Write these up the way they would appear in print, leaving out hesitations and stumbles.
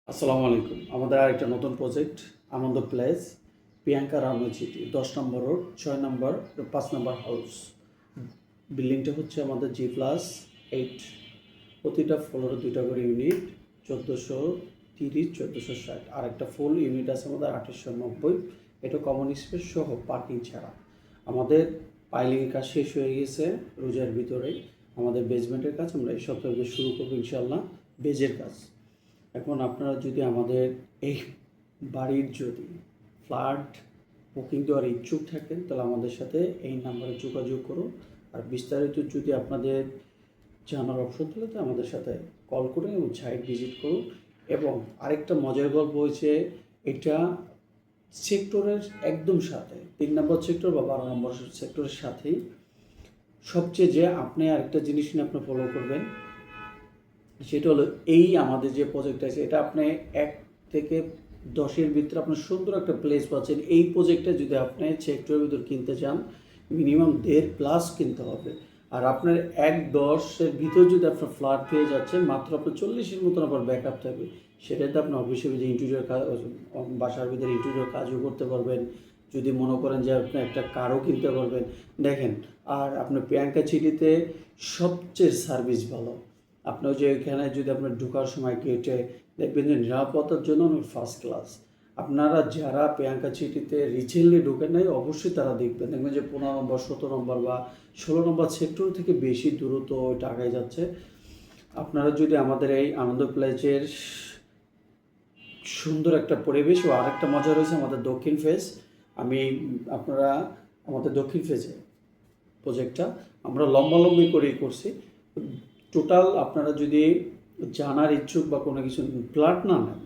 আসসালামু আলাইকুম। আমাদের আরেকটা নতুন প্রজেক্ট আনন্দ প্লেস, প্রিয়াঙ্কা রানু সিটি, ১০ নম্বর রোড, ৬ নম্বর, ৫ নম্বর হাউস। বিল্ডিংটা হচ্ছে আমাদের G+8। প্রতিটা ফ্লোরে ২টা করে ইউনিট, ১৪৩০, ১৪৬০। আর একটা ফুল ইউনিট আছে আমাদের ২৮৯০। এটা কমন স্পেস সহ পার্কিং ছাড়া। আমাদের পাইলিংয়ের কাজ শেষ হয়ে গেছে রোজার ভিতরে। আমাদের বেজমেন্টের কাজ আমরা এই সপ্তাহে শুরু করবো ইনশাল্লাহ, বেজের কাজ। এখন আপনারা যদি আমাদের এই বাড়ির যদি ফ্ল্যাট বুকিং দেওয়ার ইচ্ছুক থাকেন তাহলে আমাদের সাথে এই নাম্বারে যোগাযোগ করুন। আর বিস্তারিত যদি আপনাদের জানার অপশন থাকে তো আমাদের সাথে কল করুন এবং সাইট ভিজিট করুন। এবং আরেকটা মজার গল্প হয়েছে, এটা সেক্টরের একদম সাথে ৩ নম্বর সেক্টর বা ১২ নম্বর সেক্টরের সাথেই। সবচেয়ে যে আপনি আরেকটা জিনিস নিয়ে আপনি ফলো করবেন, সেটা হলো এই আমাদের যে প্রজেক্ট আছে এটা আপনি ১ থেকে ১০-এর ভিতরে আপনার সুন্দর একটা প্লেস পাচ্ছেন। এই প্রজেক্টটা যদি আপনি সেক্টরের ভিতর কিনতে চান মিনিমাম ১.৫+ কিনতে হবে। আর আপনার ১-১০-এর ভিতর যদি আপনার ফ্ল্যাট পেয়ে যাচ্ছেন মাত্র আপনার ৪০-এর মতন আপনার ব্যাকআপ থাকবে। সেটাতে আপনি অফিসের ভিতরে ইন্টেরিয়র কাজ, বাসার ভিতরে ইন্টেরিয়র কাজও করতে পারবেন। যদি মনে করেন যে আপনি একটা কারও কিনতে পারবেন, দেখেন। আর আপনার প্রিয়াঙ্কা সিটিতে সবচেয়ে সার্ভিস ভালো। আপনার যে এখানে যদি আপনার ঢোকার সময় গেটে দেখবেন যে নিরাপত্তার জন্য অনেক ফার্স্ট ক্লাস। আপনারা যারা প্রিয়াঙ্কা সিটিতে রিসেন্টলি ঢোকেন নাই অবশ্যই তারা দেখবেন যে ১৫ নম্বর, ১৭ নম্বর বা ১৬ নম্বর সেক্টর থেকে বেশি দূরত্ব ওইটা আগায় যাচ্ছে। আপনারা যদি আমাদের এই আনন্দ প্লেজের সুন্দর একটা পরিবেশ ও আরেকটা মজা রয়েছে আমাদের দক্ষিণ ফেজ। আপনারা আমাদের দক্ষিণ ফেজে প্রজেক্টটা আমরা লম্বালম্বি করেই করছি। টোটাল আপনারা যদি জানার ইচ্ছুক বা কোনো কিছু প্লট না নেন,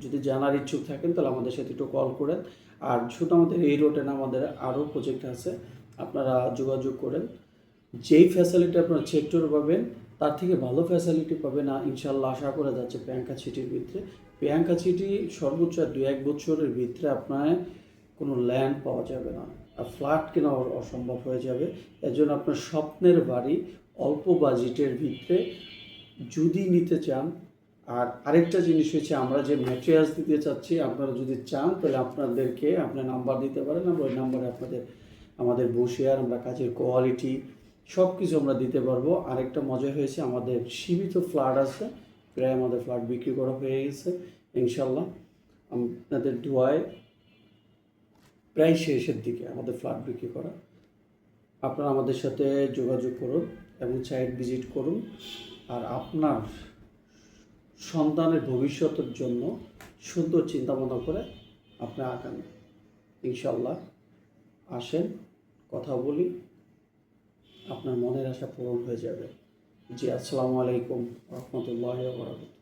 যদি জানার ইচ্ছুক থাকেন তাহলে আমাদের সাথে একটু কল করেন। আর শুধু আমাদের এই রোডে না, আমাদের আরও প্রজেক্ট আছে, আপনারা যোগাযোগ করেন। যেই ফ্যাসিলিটি আপনারা সেক্টরে পাবেন তার থেকে ভালো ফ্যাসিলিটি পাবেন না ইনশাল্লাহ, আশা করা যাচ্ছে প্রিয়াঙ্কা সিটির ভিতরে। প্রিয়াঙ্কা সিটি সর্বোচ্চ ২-১ বছরের ভিতরে আপনার কোনো ল্যান্ড পাওয়া যাবে না, আর ফ্ল্যাট কেনা অসম্ভব হয়ে যাবে। এর জন্য আপনার স্বপ্নের বাড়ি অল্প বাজেটের ভিতরে যদি নিতে চান। আর আরেকটা জিনিস হচ্ছে, আমরা যে ম্যাটেরিয়ালস দিতে চাচ্ছি আপনারা যদি চান তাহলে আপনাদেরকে আপনার নাম্বার দিতে পারেন। আমরা ওই নাম্বারে আপনাদের আমাদের বসিয়ার আমরা কাজের কোয়ালিটি সব কিছু আমরা দিতে পারবো। আরেকটা মজা হয়েছে, আমাদের সীমিত ফ্ল্যাট আছে, প্রায় আমাদের ফ্ল্যাট বিক্রি করা হয়ে গেছে ইনশাল্লাহ। আপনাদের দোয়ায় প্রায় শেষের দিকে আমাদের ফ্ল্যাট বিক্রি করা। আপনারা আমাদের সাথে যোগাযোগ করুন এবং সাইট ভিজিট করুন। আর আপনার সন্তানের ভবিষ্যতের জন্য সুন্দর চিন্তাভাবনা করে আপনি আগান ইনশাল্লাহ। আসেন, কথা বলি, আপনার মনের আশা পূরণ হয়ে যাবে। জি, আসসালামু আলাইকুম রহমতুল্লাহ।